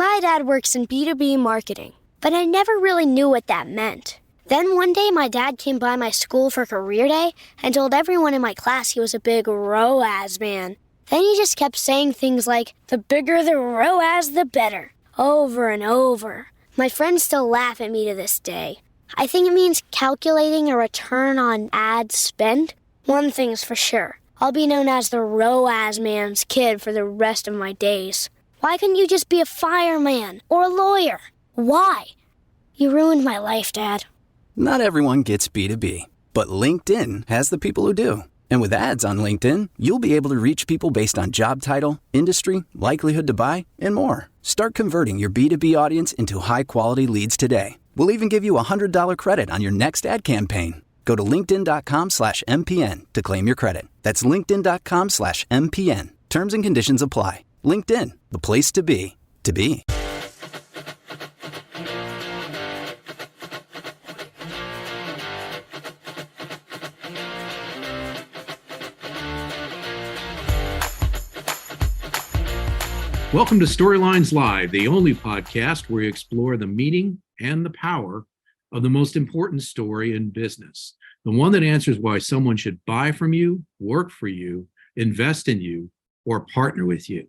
My dad works in B2B marketing, but I never really knew what that meant. Then one day my dad came by my school for career day and told everyone in my class he was a big ROAS man. Then he just kept saying things like, the bigger the ROAS, the better, over and over. My friends still laugh at me to this day. I think it means calculating a return on ad spend. One thing's for sure, I'll be known as the ROAS man's kid for the rest of my days. Why couldn't you just be a fireman or a lawyer? Why? You ruined my life, Dad. Not everyone gets B2B, but LinkedIn has the people who do. And with ads on LinkedIn, you'll be able to reach people based on job title, industry, likelihood to buy, and more. Start converting your B2B audience into high-quality leads today. We'll even give you a $100 credit on your next ad campaign. Go to linkedin.com/MPN to claim your credit. That's linkedin.com/MPN. Terms and conditions apply. LinkedIn, the place to be, to be. Welcome to Storylines Live, the only podcast where we explore the meaning and the power of the most important story in business. The one that answers why someone should buy from you, work for you, invest in you, or partner with you.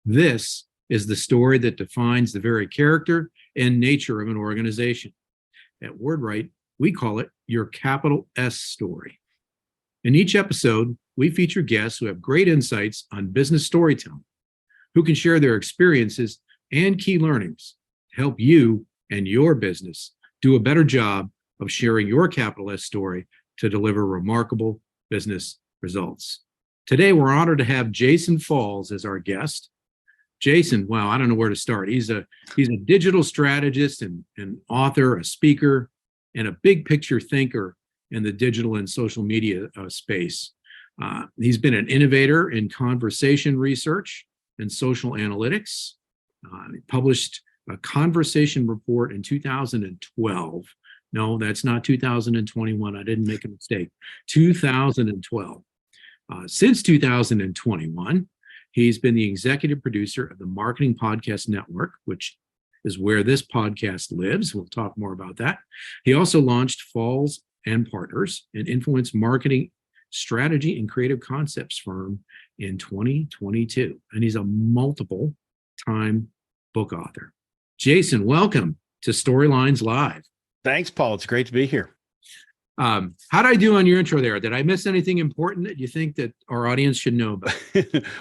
This is the story that defines the very character and nature of an organization. At WordWrite, we call it your capital S story. In each episode, we feature guests who have great insights on business storytelling, who can share their experiences and key learnings to help you and your business do a better job of sharing your capital S story to deliver remarkable business results. Today, we're honored to have Jason Falls as our guest. Jason, wow, I don't know where to start. He's a digital strategist and author, a speaker, and a big picture thinker in the digital and social media space. He's been an innovator in conversation research and social analytics. He published a conversation report in 2012. No, that's not 2021. I didn't make a mistake. 2012. Since 2021, he's been the executive producer of the Marketing Podcast Network, which is where this podcast lives. We'll talk more about that. He also launched Falls and Partners, an influence marketing strategy and creative concepts firm in 2022. And he's a multiple time book author. Jason, welcome to Storylines Live. Thanks, Paul. It's great to be here. How'd I do on your intro there? Did I miss anything important that you think that our audience should know about?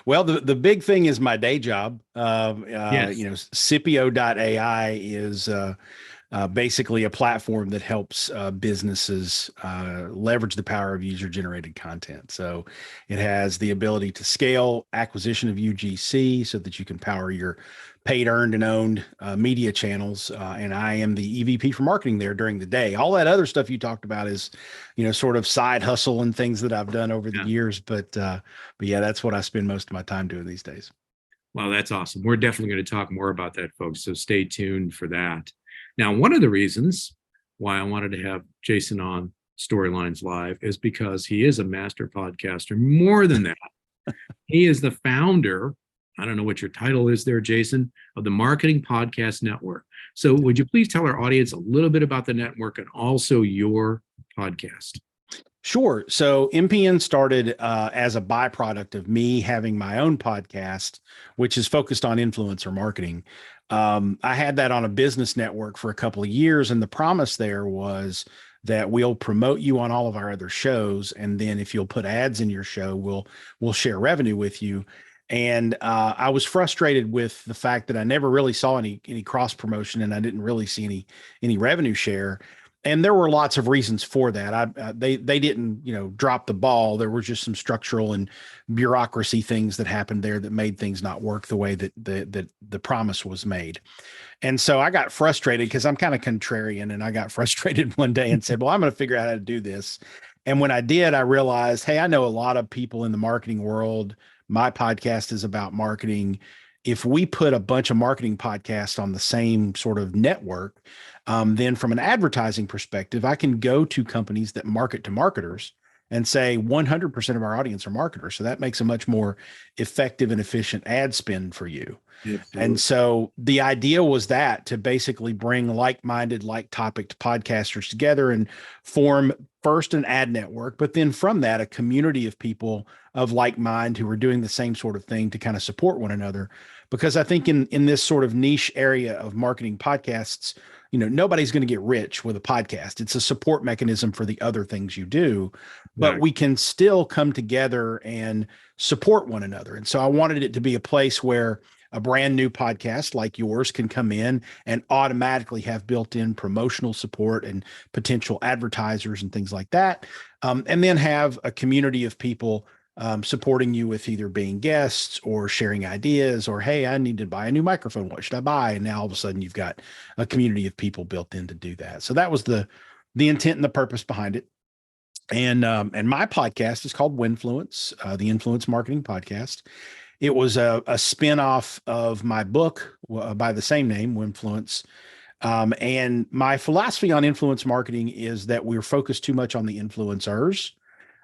Well, the big thing is my day job. Yes. Scipio.ai is basically a platform that helps businesses leverage the power of user-generated content. So it has the ability to scale acquisition of UGC so that you can power your paid, earned, and owned media channels. And I am the EVP for marketing there during the day. All that other stuff you talked about is, sort of side hustle and things that I've done over the years. But yeah, that's what I spend most of my time doing these days. Well, that's awesome. We're definitely going to talk more about that, folks. So stay tuned for that. Now, one of the reasons why I wanted to have Jason on Storylines Live is because he is a master podcaster. More than that, he is the founder, I don't know what your title is there, Jason, of the Marketing Podcast Network. So would you please tell our audience a little bit about the network and also your podcast? Sure. So MPN started as a byproduct of me having my own podcast, which is focused on influencer marketing. I had that on a business network for a couple of years, and the promise there was that we'll promote you on all of our other shows, and then if you'll put ads in your show, we'll share revenue with you. And I was frustrated with the fact that I never really saw any cross promotion, and I didn't really see any revenue share. And there were lots of reasons for that. They didn't, drop the ball. There were just some structural and bureaucracy things that happened there that made things not work the way that the promise was made. And so I got frustrated because I'm kind of contrarian, and I got frustrated one day and said, well, I'm going to figure out how to do this. And when I did, I realized, hey, I know a lot of people in the marketing world. My podcast is about marketing. If we put a bunch of marketing podcasts on the same sort of network, then from an advertising perspective, I can go to companies that market to marketers and say 100% of our audience are marketers. So that makes a much more effective and efficient ad spend for you. Absolutely. And so the idea was that to basically bring like-minded, like-topic podcasters together and form first an ad network, but then from that, a community of people of like mind who are doing the same sort of thing to kind of support one another. Because I think in this sort of niche area of marketing podcasts, nobody's going to get rich with a podcast. It's a support mechanism for the other things you do, but we can still come together and support one another. And so I wanted it to be a place where a brand new podcast like yours can come in and automatically have built-in promotional support and potential advertisers and things like that. And then have a community of people supporting you with either being guests or sharing ideas or, hey, I need to buy a new microphone. What should I buy? And now all of a sudden you've got a community of people built in to do that. So that was the intent and the purpose behind it. And my podcast is called Winfluence, the Influence Marketing Podcast. It was a spinoff of my book by the same name, Winfluence. And my philosophy on influence marketing is that we're focused too much on the influencers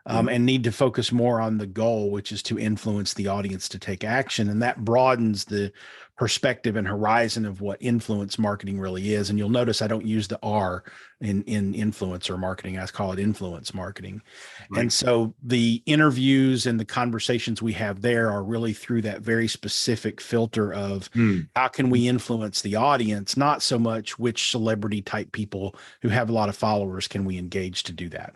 and need to focus more on the goal, which is to influence the audience to take action. And that broadens the perspective and horizon of what influence marketing really is. And you'll notice I don't use the R in influencer marketing. I call it influence marketing. Right. And so the interviews and the conversations we have there are really through that very specific filter of how can we influence the audience, not so much which celebrity type people who have a lot of followers can we engage to do that.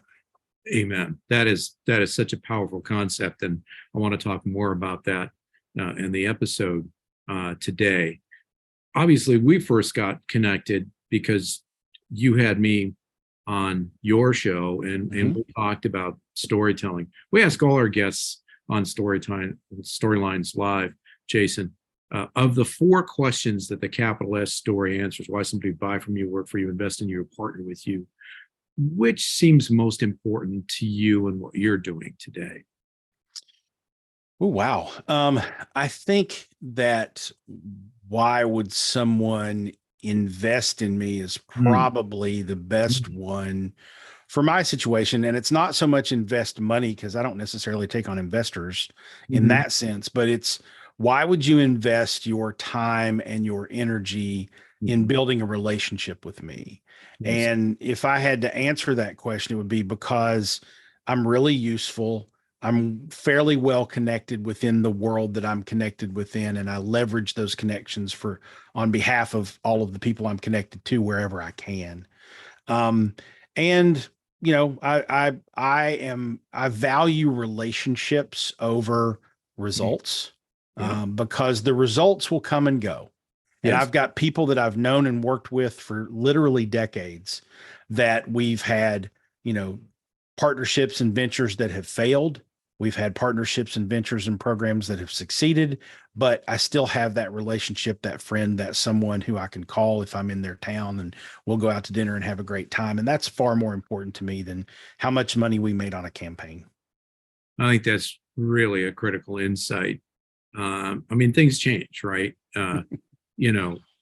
Amen. That is such a powerful concept. And I want to talk more about that in the episode today. Obviously, we first got connected because you had me on your show and we talked about storytelling. We ask all our guests on Storylines Live, Jason, of the 4 questions that the capital S story answers, why somebody buy from you, work for you, invest in you, or partner with you, which seems most important to you and what you're doing today? Oh, wow. I think that why would someone invest in me is probably the best one for my situation. And it's not so much invest money, because I don't necessarily take on investors in that sense, but it's why would you invest your time and your energy in building a relationship with me? Yes. And if I had to answer that question, it would be because I'm really useful. I'm fairly well connected within the world that I'm connected within, and I leverage those connections on behalf of all of the people I'm connected to wherever I can. And I value relationships over results because the results will come and go. And I've got people that I've known and worked with for literally decades that we've had, partnerships and ventures that have failed. We've had partnerships and ventures and programs that have succeeded, but I still have that relationship, that friend, that someone who I can call if I'm in their town, and we'll go out to dinner and have a great time. And that's far more important to me than how much money we made on a campaign. I think that's really a critical insight. Things change, right?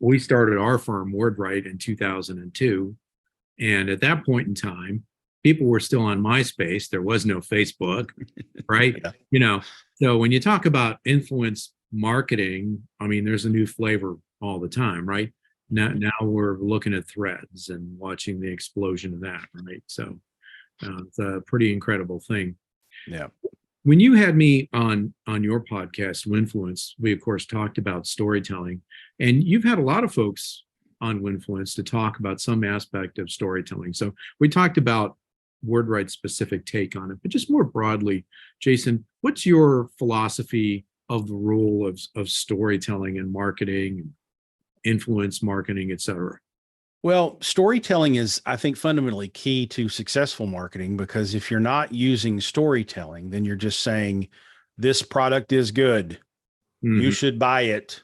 We started our firm, WordWrite, in 2002. And at that point in time, people were still on MySpace. There was no Facebook, right? So when you talk about influence marketing, there's a new flavor all the time, right? Now we're looking at threads and watching the explosion of that, right? So it's a pretty incredible thing. Yeah. When you had me on your podcast, Winfluence, we of course talked about storytelling, and you've had a lot of folks on Winfluence to talk about some aspect of storytelling. So we talked about WordWrite's specific take on it, but just more broadly, Jason, what's your philosophy of the role of storytelling and marketing, influence marketing, et cetera? Well, storytelling is, I think, fundamentally key to successful marketing, because if you're not using storytelling, then you're just saying, this product is good. You should buy it.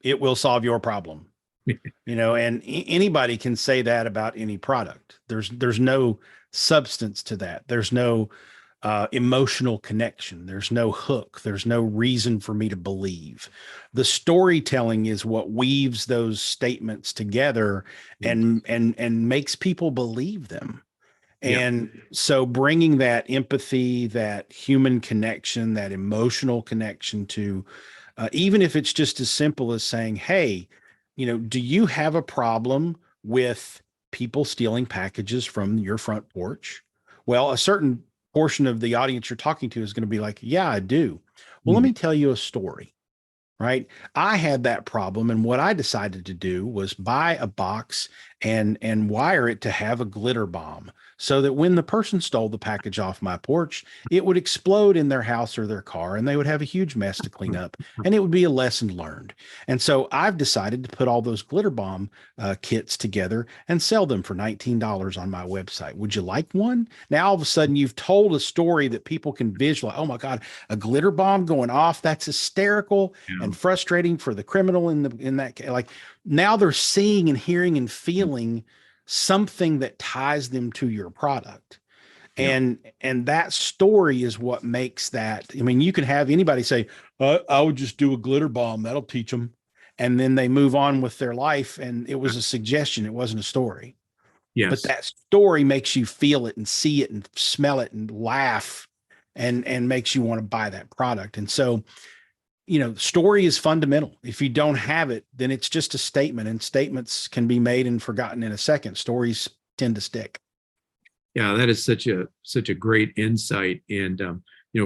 It will solve your problem. And anybody can say that about any product. There's no substance to that. There's no emotional connection. There's no hook. There's no reason for me to believe. The storytelling is what weaves those statements together and makes people believe them. Yeah. And so bringing that empathy, that human connection, that emotional connection to, even if it's just as simple as saying, hey, do you have a problem with people stealing packages from your front porch? Well, a certain portion of the audience you're talking to is going to be like, yeah, I do. Well, let Mhm. me tell you a story. Right. I had that problem. And what I decided to do was buy a box and wire it to have a glitter bomb so that when the person stole the package off my porch, it would explode in their house or their car and they would have a huge mess to clean up. And it would be a lesson learned. And so I've decided to put all those glitter bomb kits together and sell them for $19 on my website. Would you like one? Now, all of a sudden, you've told a story that people can visualize. Oh my God, a glitter bomb going off. That's hysterical Yeah. and frustrating for the criminal in that, like, now they're seeing and hearing and feeling something that ties them to your product. Yeah. And that story is what makes that. I mean, you can have anybody say, I would just do a glitter bomb, that'll teach them, and then they move on with their life, and it was a suggestion, it wasn't a story. But Yes. that story makes you feel it and see it and smell it and laugh, and makes you want to buy that product. And so, story is fundamental. If you don't have it, then it's just a statement, and statements can be made and forgotten in a second. Stories tend to stick. Yeah, that is such a great insight. And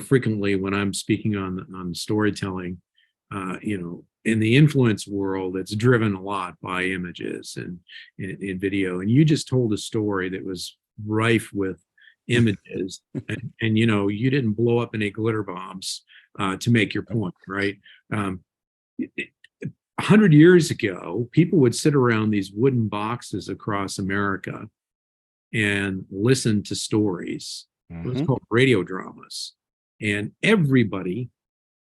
frequently when I'm speaking on storytelling, in the influence world, it's driven a lot by images and in video. And you just told a story that was rife with images, and you didn't blow up any glitter bombs to make your point, right? 100 years ago, people would sit around these wooden boxes across America and listen to stories. It was called radio dramas. And everybody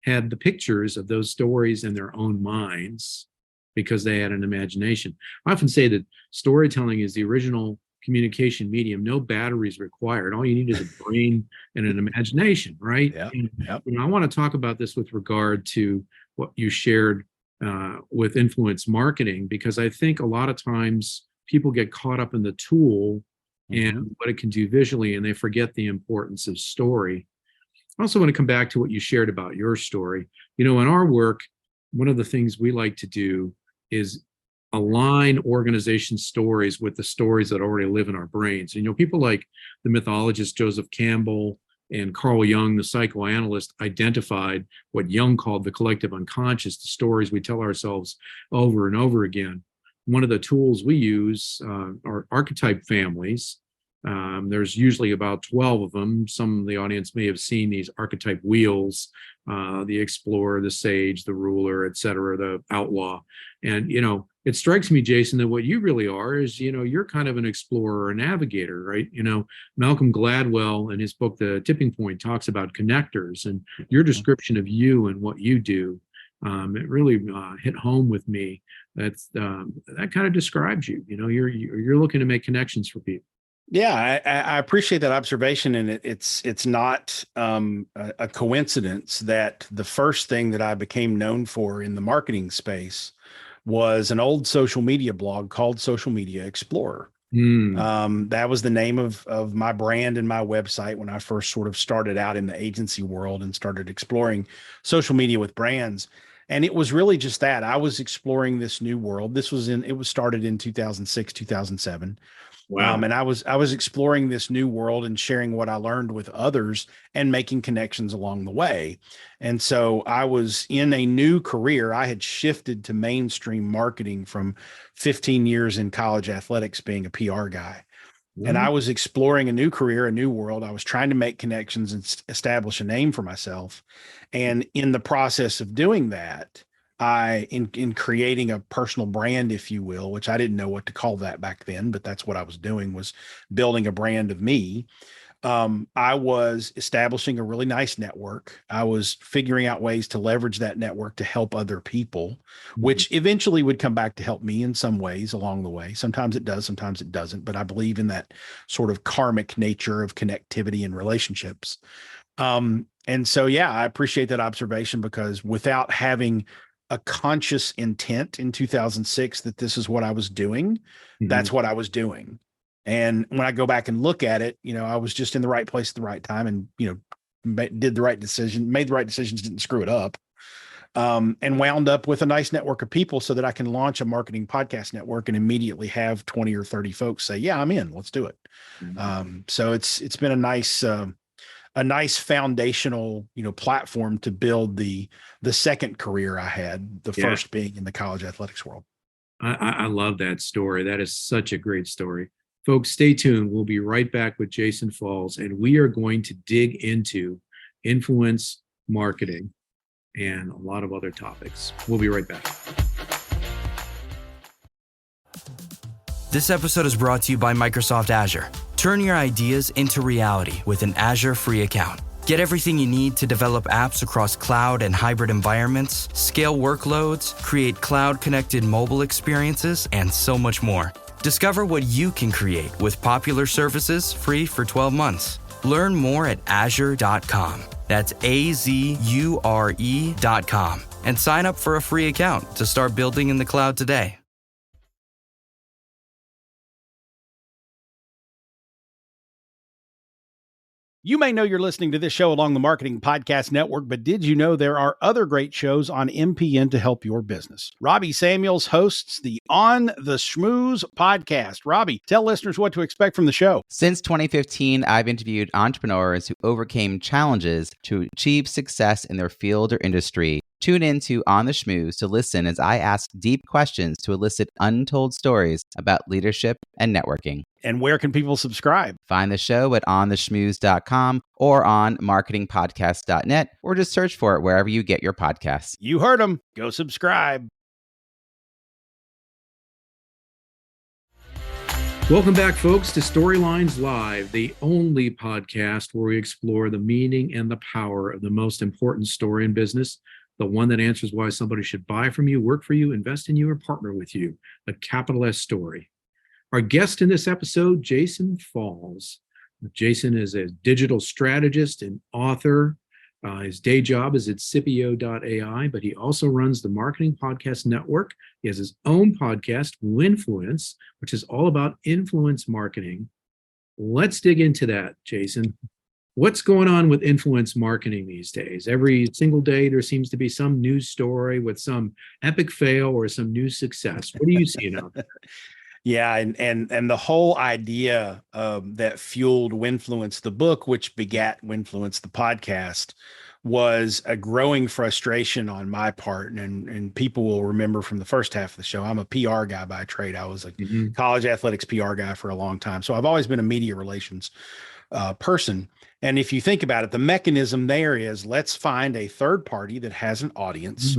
had the pictures of those stories in their own minds because they had an imagination. I often say that storytelling is the original communication medium. No batteries required. All you need is a brain and an imagination, right? Yeah. And, Yep. I want to talk about this with regard to what you shared with influence marketing, because I think a lot of times people get caught up in the tool and what it can do visually, and they forget the importance of story. I also want to come back to what you shared about your story. In our work, one of the things we like to do is align organization stories with the stories that already live in our brains. People like the mythologist Joseph Campbell and Carl Jung, the psychoanalyst, identified what Jung called the collective unconscious, the stories we tell ourselves over and over again. One of the tools we use are archetype families. There's usually about 12 of them. Some of the audience may have seen these archetype wheels, the explorer, the sage, the ruler, etc., the outlaw. And, it strikes me, Jason, that what you really are is, you're kind of an explorer, a navigator, right? Malcolm Gladwell in his book, The Tipping Point, talks about connectors, and your description of you and what you do, it really hit home with me. That kind of describes you. You're looking to make connections for people. Yeah, I appreciate that observation, and it's not a coincidence that the first thing that I became known for in the marketing space was an old social media blog called Social Media Explorer. That was the name of my brand and my website when I first sort of started out in the agency world and started exploring social media with brands. And it was really just that. I was exploring this new world. It was started in 2006, 2007. Wow. And I was exploring this new world and sharing what I learned with others and making connections along the way. And so I was in a new career. I had shifted to mainstream marketing from 15 years in college athletics being a PR guy. And I was exploring a new career, a new world. I was trying to make connections and establish a name for myself. And in the process of doing that, in creating a personal brand, if you will, which I didn't know what to call that back then, but that's what I was doing, was building a brand of me. I was establishing a really nice network. I was figuring out ways to leverage that network to help other people, which eventually would come back to help me in some ways along the way. Sometimes it does, sometimes it doesn't, but I believe in that sort of karmic nature of connectivity and relationships. And so, yeah, I appreciate that observation, because without having a conscious intent in 2006 that this is what I was doing, that's what I was doing. And when I go back and look at it, I was just in the right place at the right time and, did the right decision, made the right decisions, didn't screw it up. And wound up with a nice network of people so that I can launch a marketing podcast network and immediately have 20 or 30 folks say, yeah, I'm in, let's do it. So it's been a nice foundational, platform to build the second career I had, the first being in the college athletics world. I love that story. That is such a great story. Folks, stay tuned. We'll be right back with Jason Falls, and we are going to dig into influence marketing and a lot of other topics. We'll be right back. This episode is brought to you by Microsoft Azure. Turn your ideas into reality with an Azure free account. Get everything you need to develop apps across cloud and hybrid environments, scale workloads, create cloud-connected mobile experiences, and so much more. Discover what you can create with popular services free for 12 months. Learn more at azure.com. That's AZURE.com. And sign up for a free account to start building in the cloud today. You may know you're listening to this show along the Marketing Podcast Network, but did you know there are other great shows on MPN to help your business? Robbie Samuels hosts the On the Schmooze podcast. Robbie, tell listeners what to expect from the show. Since 2015, I've interviewed entrepreneurs who overcame challenges to achieve success in their field or industry. Tune in to On the Schmooze to listen as I ask deep questions to elicit untold stories about leadership and networking. And where can people subscribe? Find the show at ontheschmooze.com or on marketingpodcast.net, or just search for it wherever you get your podcasts. You heard them. Go subscribe. Welcome back, folks, to Storylines Live, the only podcast where we explore the meaning and the power of the most important story in business, the one that answers why somebody should buy from you, work for you, invest in you, or partner with you, a capital S story. Our guest in this episode, Jason Falls. Jason is a digital strategist and author. His day job is at Scipio.ai, but he also runs the Marketing Podcast Network. He has his own podcast, Winfluence, which is all about influence marketing. Let's dig into that, Jason. What's going on with influence marketing these days? Every single day, there seems to be some news story with some epic fail or some new success. What are you seeing out there? Yeah, and the whole idea that fueled Winfluence, the book, which begat Winfluence, the podcast, was a growing frustration on my part. And people will remember from the first half of the show, I'm a PR guy by trade. I was a college athletics PR guy for a long time. So I've always been a media relations person. And if you think about it, the mechanism there is, let's find a third party that has an audience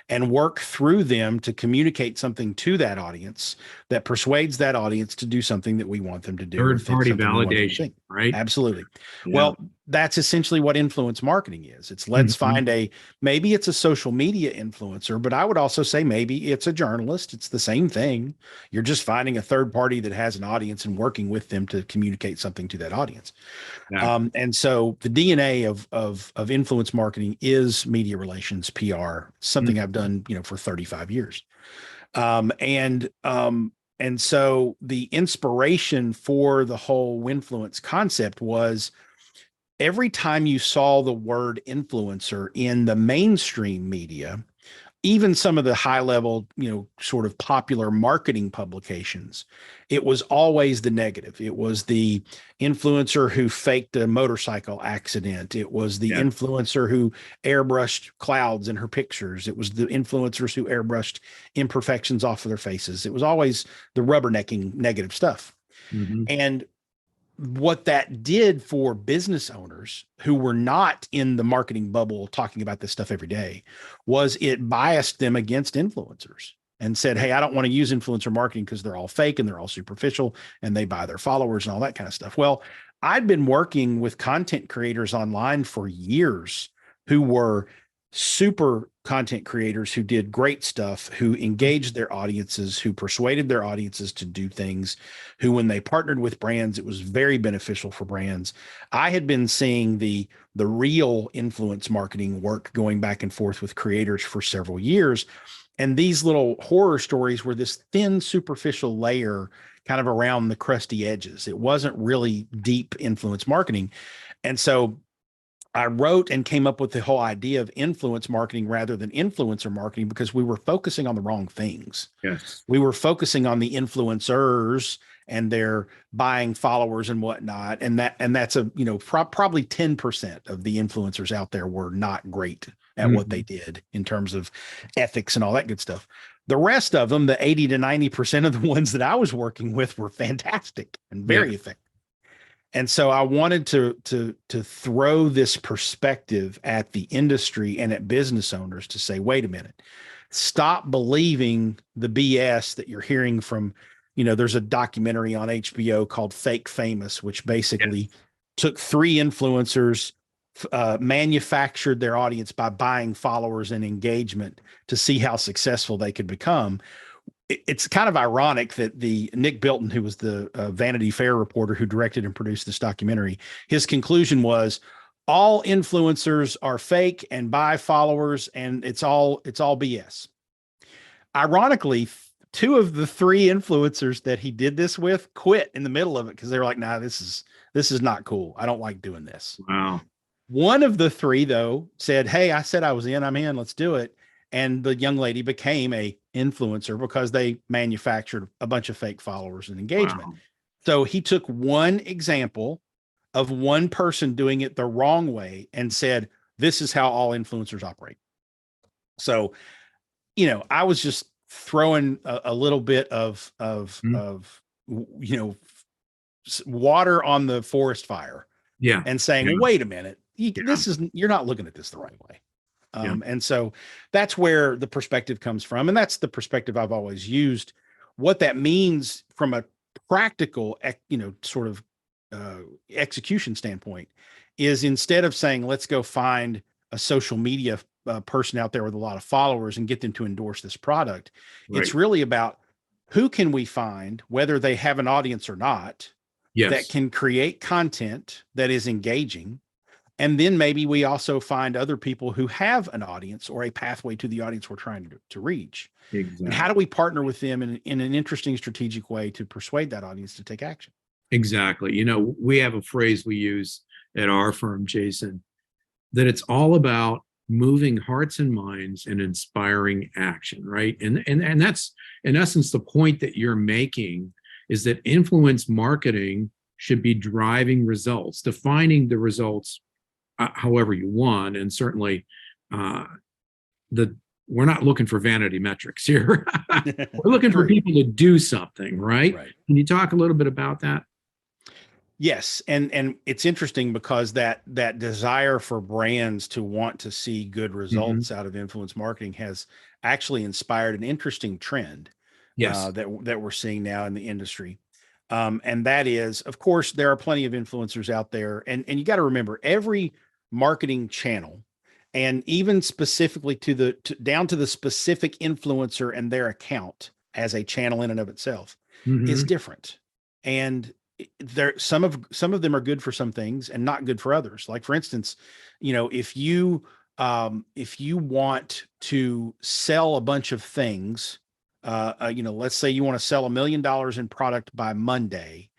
and work through them to communicate something to that audience that persuades that audience to do something that we want them to do. Third party validation, right? Absolutely. Yeah. Well, that's essentially what influence marketing is. It's let's find maybe it's a social media influencer, but I would also say maybe it's a journalist. It's the same thing. You're just finding a third party that has an audience and working with them to communicate something to that audience. Yeah. And so the DNA of influence marketing is media relations, PR, something I've done, for 35 years. And so the inspiration for the whole Winfluence concept was every time you saw the word influencer in the mainstream media, even some of the high level, sort of popular marketing publications, it was always the negative. It was the influencer who faked a motorcycle accident. It was the influencer who airbrushed clouds in her pictures. It was the influencers who airbrushed imperfections off of their faces. It was always the rubbernecking negative stuff. And what that did for business owners who were not in the marketing bubble talking about this stuff every day was it biased them against influencers and said, hey, I don't want to use influencer marketing because they're all fake and they're all superficial and they buy their followers and all that kind of stuff. Well, I'd been working with content creators online for years who were super content creators who did great stuff, who engaged their audiences, who persuaded their audiences to do things, who, when they partnered with brands, it was very beneficial for brands. I had been seeing the real influence marketing work going back and forth with creators for several years. And these little horror stories were this thin, superficial layer kind of around the crusty edges. It wasn't really deep influence marketing. And so I wrote and came up with the whole idea of influence marketing rather than influencer marketing because we were focusing on the wrong things. Yes. We were focusing on the influencers and their buying followers and whatnot. And that's probably 10% of the influencers out there were not great at what they did in terms of ethics and all that good stuff. The rest of them, the 80 to 90% of the ones that I was working with were fantastic and very effective. And so I wanted to throw this perspective at the industry and at business owners to say, wait a minute, stop believing the BS that you're hearing from, there's a documentary on HBO called Fake Famous, which basically took 3 influencers, manufactured their audience by buying followers and engagement to see how successful they could become. It's kind of ironic that the Nick Bilton, who was the Vanity Fair reporter who directed and produced this documentary, his conclusion was all influencers are fake and buy followers, and it's all BS. Ironically, 2 of the 3 influencers that he did this with quit in the middle of it because they were like, "Nah, this is not cool. I don't like doing this." Wow. One of the 3, though, said, "Hey, I said I was in. I'm in. Let's do it." And the young lady became a influencer because they manufactured a bunch of fake followers and engagement. Wow. So he took one example of one person doing it the wrong way and said, this is how all influencers operate. So, I was just throwing a little bit of water on the forest fire. Yeah. And saying, wait a minute, you're not looking at this the right way. And so that's where the perspective comes from. And that's the perspective I've always used. What that means from a practical, sort of execution standpoint is instead of saying, let's go find a social media person out there with a lot of followers and get them to endorse this product. Right. It's really about who can we find, whether they have an audience or not, that can create content that is engaging. And then maybe we also find other people who have an audience or a pathway to the audience we're trying to reach. Exactly. And how do we partner with them in an interesting strategic way to persuade that audience to take action? Exactly. We have a phrase we use at our firm, Jason, that it's all about moving hearts and minds and inspiring action, right? And that's in essence the point that you're making, is that influence marketing should be driving results, defining the results however you want. And certainly we're not looking for vanity metrics here. We're looking for people to do something, right? Can you talk a little bit about that? Yes. And it's interesting because that desire for brands to want to see good results out of influence marketing has actually inspired an interesting trend that we're seeing now in the industry. And that is, of course, there are plenty of influencers out there. And you got to remember, every marketing channel, and even specifically down to the specific influencer and their account as a channel in and of itself, is different. And some of them are good for some things and not good for others. Like, for instance, if you want to sell a bunch of things, let's say you want to sell $1 million in product by Monday,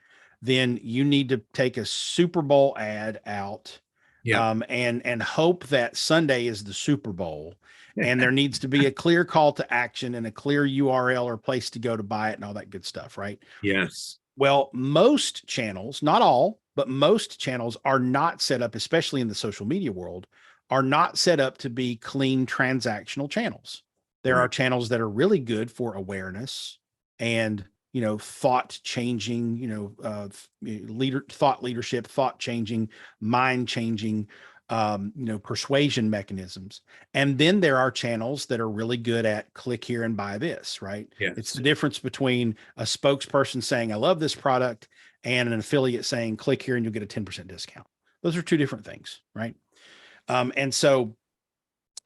then you need to take a Super Bowl ad out. And hope that Sunday is the Super Bowl, and there needs to be a clear call to action and a clear URL or place to go to buy it and all that good stuff, right? Yes. Well, most channels, not all, but most channels are not set up, especially in the social media world, are not set up to be clean transactional channels. There are channels that are really good for awareness and thought changing, thought leadership, thought changing, mind changing, persuasion mechanisms. And then there are channels that are really good at click here and buy this, right? Yes. It's the difference between a spokesperson saying, I love this product, and an affiliate saying, click here and you'll get a 10% discount. Those are 2 different things, right? And so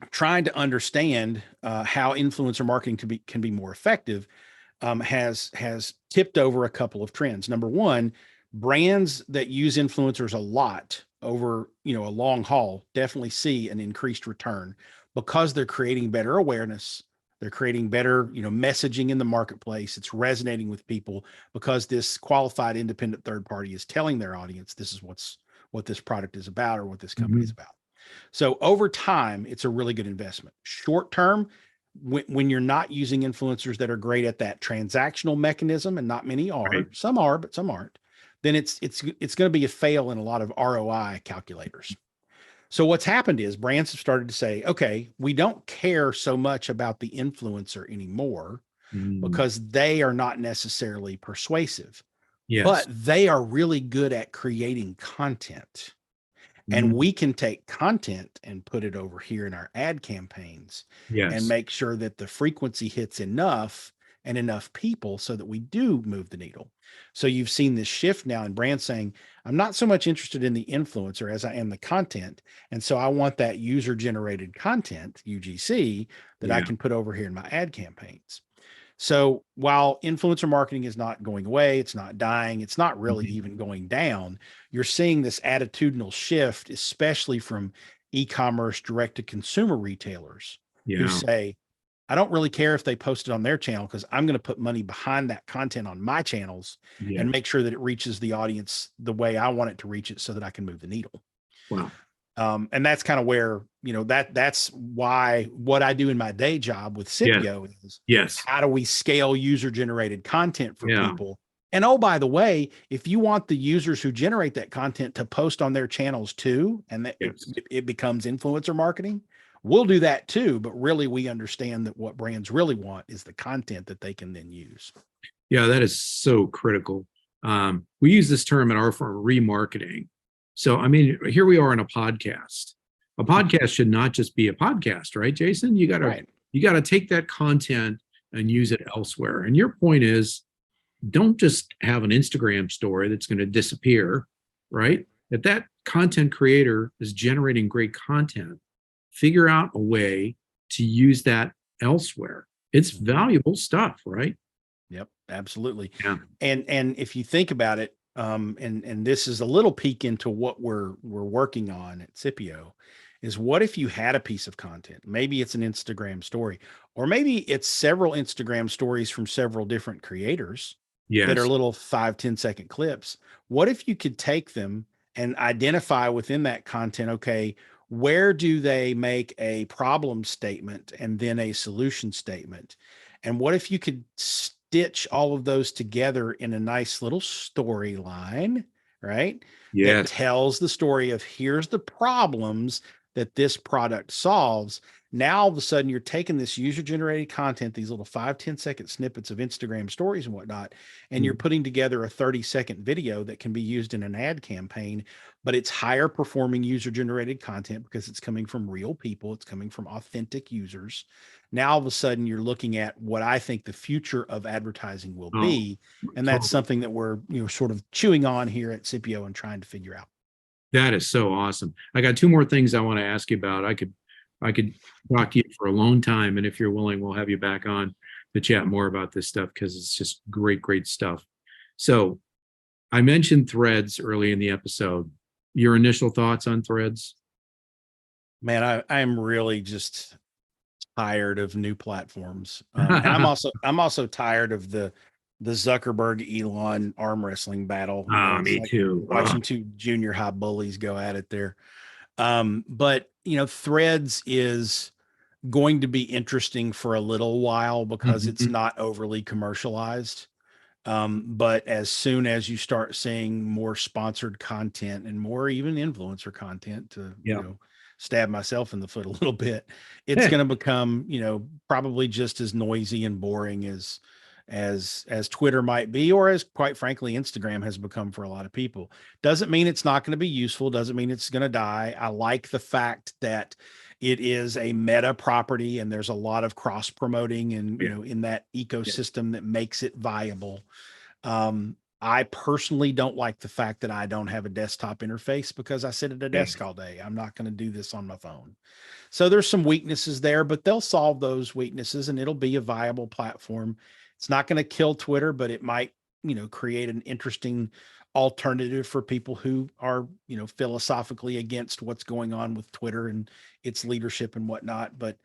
trying to understand how influencer marketing can be more effective has tipped over a couple of trends. Number one, brands that use influencers a lot over, a long haul definitely see an increased return because they're creating better awareness. They're creating better, messaging in the marketplace. It's resonating with people because this qualified independent third party is telling their audience this is what this product is about or what this company is about. So over time, it's a really good investment. Short term, when you're not using influencers that are great at that transactional mechanism, and not many are, Right. some are, but some aren't, then it's going to be a fail in a lot of ROI calculators. So what's happened is brands have started to say, okay, we don't care so much about the influencer anymore because they are not necessarily persuasive, but Yes. they are really good at creating content. And we can take content and put it over here in our ad campaigns and Yes. make sure that the frequency hits enough and enough people so that we do move the needle. So you've seen this shift now in brands saying, I'm not so much interested in the influencer as I am the content. And so I want that user generated content, UGC, that I can put over here in my ad campaigns. So while influencer marketing is not going away, it's not dying, it's not really even going down, you're seeing this attitudinal shift, especially from e-commerce direct to consumer retailers who say, I don't really care if they post it on their channel because I'm going to put money behind that content on my channels and make sure that it reaches the audience the way I want it to reach it so that I can move the needle. Wow. And that's kind of where, that's why what I do in my day job with Scipio is how do we scale user generated content for people? And oh, by the way, if you want the users who generate that content to post on their channels too, and that it becomes influencer marketing, we'll do that too. But really, we understand that what brands really want is the content that they can then use. Yeah, that is so critical. We use this term at our firm, remarketing. So, I mean, here we are in a podcast. A podcast should not just be a podcast, right, Jason? You got to take that content and use it elsewhere. And your point is, don't just have an Instagram story that's going to disappear, right? If that content creator is generating great content, figure out a way to use that elsewhere. It's valuable stuff, right? Yep, absolutely. Yeah. And if you think about it, and this is a little peek into what we're working on at Scipio, is what if you had a piece of content? Maybe it's an Instagram story, or maybe it's several Instagram stories from several different creators that are little 5-10 second clips. What if you could take them and identify within that content, okay, where do they make a problem statement and then a solution statement? And what if you could stitch all of those together in a nice little storyline, right? That tells the story of here's the problems that this product solves. Now, all of a sudden, you're taking this user-generated content, these little 5-10 second snippets of Instagram stories and whatnot, and you're putting together a 30-second video that can be used in an ad campaign, but it's higher performing user-generated content because it's coming from real people. It's coming from authentic users. Now, all of a sudden, you're looking at what I think the future of advertising will be, and that's something that we're sort of chewing on here at Scipio and trying to figure out. That is so awesome. I got two more things I want to ask you about. I could talk to you for a long time, and if you're willing, we'll have you back on to chat more about this stuff because it's just great stuff. So I mentioned Threads early in the episode. Your initial thoughts on Threads? Man, I'm really just tired of new platforms, and I'm also tired of the Zuckerberg Elon arm wrestling battle. Me too. Watching two junior high bullies go at it there. But Threads is going to be interesting for a little while because it's not overly commercialized. But as soon as you start seeing more sponsored content and more even influencer content to, stab myself in the foot a little bit, it's going to become, probably just as noisy and boring as Twitter might be, or as quite frankly, Instagram has become for a lot of people. Doesn't mean it's not going to be useful. Doesn't mean it's going to die. I like the fact that it is a meta property and there's a lot of cross promoting and, in that ecosystem that makes it viable. I personally don't like the fact that I don't have a desktop interface because I sit at a desk all day. I'm not going to do this on my phone. So there's some weaknesses there, but they'll solve those weaknesses and it'll be a viable platform. It's not going to kill Twitter, but it might, create an interesting alternative for people who are, philosophically against what's going on with Twitter and its leadership and whatnot. But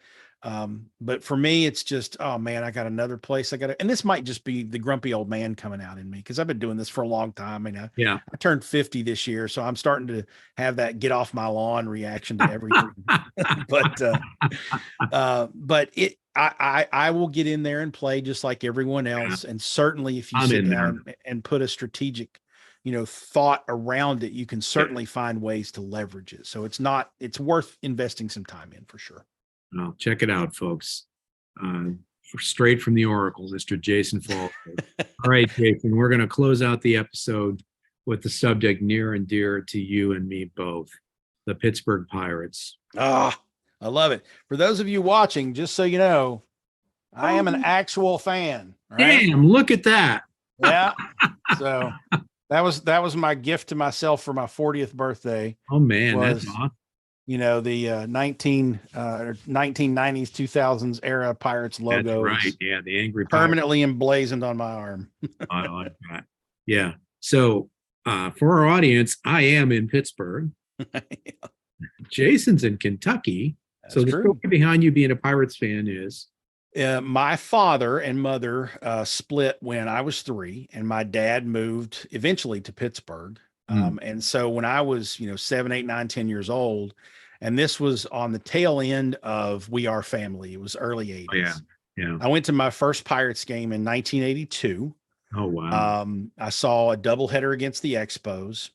But for me, it's just, oh man, I got another place and this might just be the grumpy old man coming out in me, because I've been doing this for a long time. I turned 50 this year, so I'm starting to have that get off my lawn reaction to everything. I will get in there and play just like everyone else. And certainly if you sit down and put a strategic, thought around it, you can certainly find ways to leverage it. So it's worth investing some time in for sure. Well, check it out, folks. Straight from the Oracle, Mr. Jason Falkirk. All right, Jason, we're going to close out the episode with the subject near and dear to you and me both, the Pittsburgh Pirates. I love it. For those of you watching, just so you know, I am an actual fan. Right? Damn, look at that. Yeah. So that was my gift to myself for my 40th birthday. Oh man, that's awesome. The 1990s, 2000s era Pirates logo. That's right. Yeah. The angry permanently emblazoned on my arm. I like that. Yeah. So for our audience, I am in Pittsburgh. Yeah. Jason's in Kentucky. That's so the story behind you being a Pirates fan is? My father and mother split when I was 3, and my dad moved eventually to Pittsburgh. And so when I was, 7, 8, 9, 10 years old, and this was on the tail end of We Are Family. It was early 80s. Oh, yeah. Yeah. I went to my first Pirates game in 1982. Oh, wow. I saw a doubleheader against the Expos.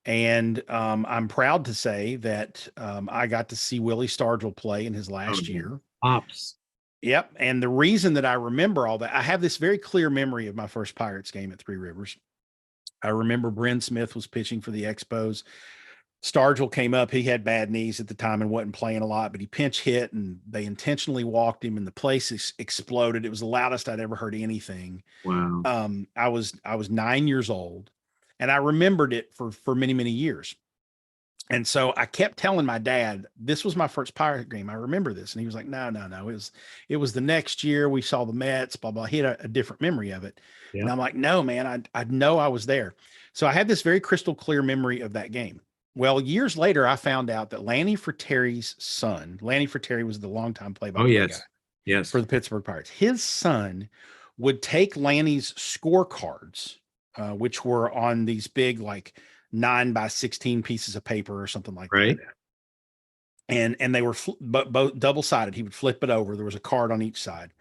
And I'm proud to say that I got to see Willie Stargell play in his last year. Pops. Yep. And the reason that I remember all that, I have this very clear memory of my first Pirates game at Three Rivers. I remember Bryn Smith was pitching for the Expos. Stargell came up. He had bad knees at the time and wasn't playing a lot, but he pinch hit and they intentionally walked him and the place exploded. It was the loudest I'd ever heard anything. Wow. I was 9 years old and I remembered it for many, many years. And so I kept telling my dad, this was my first Pirate game. I remember this. And he was like, no. It was the next year we saw the Mets, blah, blah. He had a different memory of it. Yeah. And I'm like, no, man, I know I was there. So I had this very crystal clear memory of that game. Well, years later, I found out that Lanny Frateri's son, Lanny Fratteri was the longtime play-by-play guy for the Pittsburgh Pirates. His son would take Lanny's scorecards, which were on these big, 9 by 16 pieces of paper or something like that. And they were both double-sided. He would flip it over. There was a card on each side.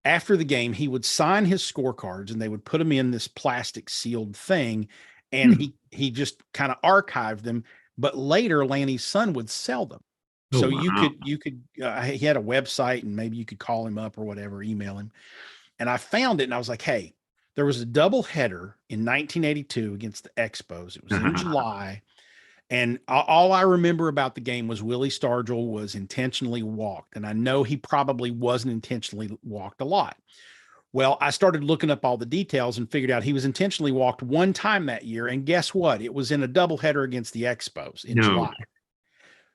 After the game, he would sign his scorecards and they would put them in this plastic sealed thing. And he just kind of archived them. But later, Lanny's son would sell them. So you could he had a website and maybe you could call him up or whatever, email him. And I found it and I was like, hey, there was a doubleheader in 1982 against the Expos. It was in July. And all I remember about the game was Willie Stargell was intentionally walked. And I know he probably wasn't intentionally walked a lot. Well, I started looking up all the details and figured out he was intentionally walked one time that year. And guess what? It was in a doubleheader against the Expos in July.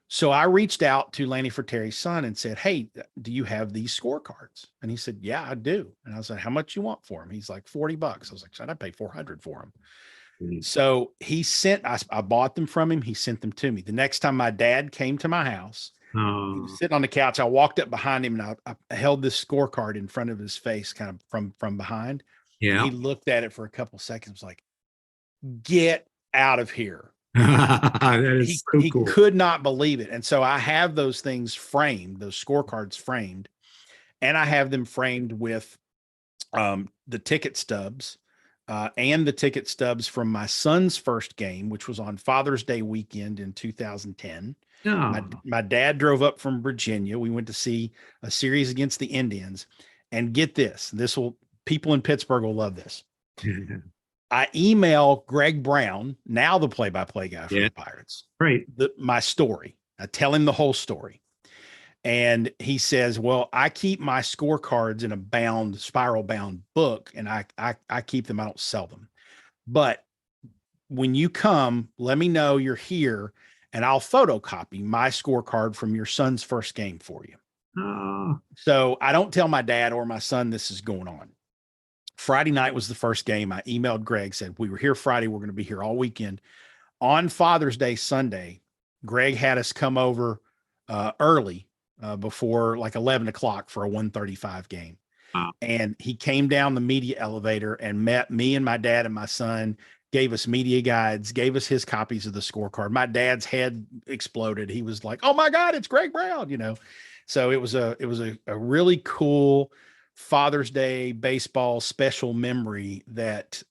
So I reached out to Lanny Frateri's son and said, hey, do you have these scorecards? And he said, yeah, I do. And I was like, how much you want for them? He's like, $40. I was like, son, I paid $400 for them. Mm-hmm. So he sent, I bought them from him. He sent them to me. The next time my dad came to my house, he was sitting on the couch. I walked up behind him and I held this scorecard in front of his face, kind of from behind. Yeah. And he looked at it for a couple seconds, like, get out of here. He cool. Could not believe it. And so I have those things framed, those scorecards framed, and I have them framed with the ticket stubs and the ticket stubs from my son's first game, which was on Father's Day weekend in 2010. Oh. My dad drove up from Virginia. We went to see a series against the Indians. And get this, people in Pittsburgh will love this. I email Greg Brown, now the play-by-play guy for the Pirates, my story. I tell him the whole story. And he says, well, I keep my scorecards in a spiral bound book, and I keep them. I don't sell them. But when you come, let me know you're here, and I'll photocopy my scorecard from your son's first game for you. Oh. So I don't tell my dad or my son this is going on. Friday night was the first game. I emailed Greg, said, we were here Friday. We're going to be here all weekend. On Father's Day Sunday, Greg had us come over early before like 11 o'clock for a 1:35 game. Wow. And he came down the media elevator and met me and my dad and my son, gave us media guides, gave us his copies of the scorecard. My dad's head exploded. He was like, "Oh my God, it's Greg Brown," So it was a really cool Father's Day baseball special memory that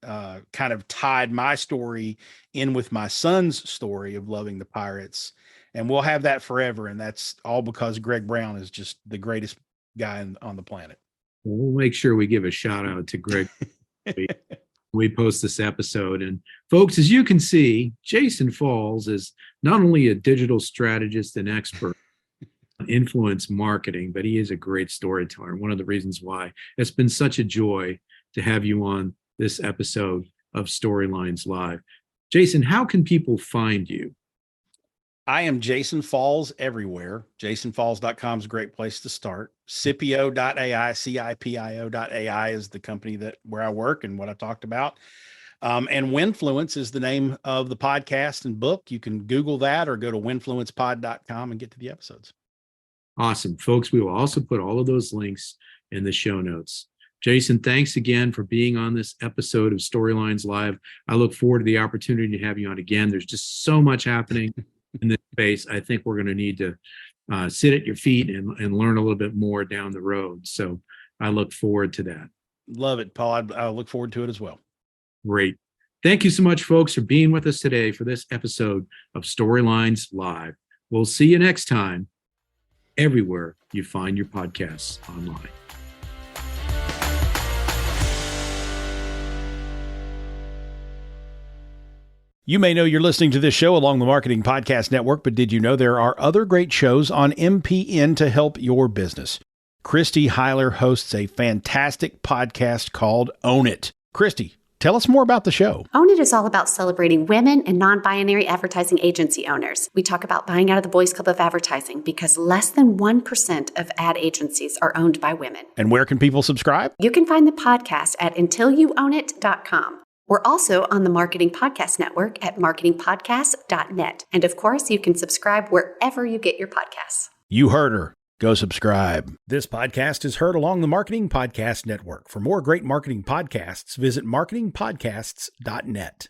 kind of tied my story in with my son's story of loving the Pirates. And we'll have that forever. And that's all because Greg Brown is just the greatest guy on the planet. We'll make sure we give a shout out to Greg. We post this episode. And folks, as you can see, Jason Falls is not only a digital strategist and expert on influence marketing, but he is a great storyteller. One of the reasons why it's been such a joy to have you on this episode of Storylines Live. Jason, how can people find you? I am Jason Falls everywhere. JasonFalls.com is a great place to start. Cipio.ai, CIPIO.ai is the company where I work and what I talked about. And Winfluence is the name of the podcast and book. You can Google that or go to winfluencepod.com and get to the episodes. Awesome. Folks, we will also put all of those links in the show notes. Jason, thanks again for being on this episode of Storylines Live. I look forward to the opportunity to have you on again. There's just so much happening in this space. I think we're going to need to sit at your feet and learn a little bit more down the road. So I look forward to that. Love it, Paul. I look forward to it as well. Great. Thank you so much, folks, for being with us today for this episode of Storylines Live. We'll see you next time, everywhere you find your podcasts online. You may know you're listening to this show along the Marketing Podcast Network, but did you know there are other great shows on MPN to help your business? Christy Heiler hosts a fantastic podcast called Own It. Christy, tell us more about the show. Own It is all about celebrating women and non-binary advertising agency owners. We talk about buying out of the Boys Club of Advertising because less than 1% of ad agencies are owned by women. And where can people subscribe? You can find the podcast at untilyouownit.com. We're also on the Marketing Podcast Network at marketingpodcast.net. And of course, you can subscribe wherever you get your podcasts. You heard her. Go subscribe. This podcast is heard along the Marketing Podcast Network. For more great marketing podcasts, visit marketingpodcasts.net.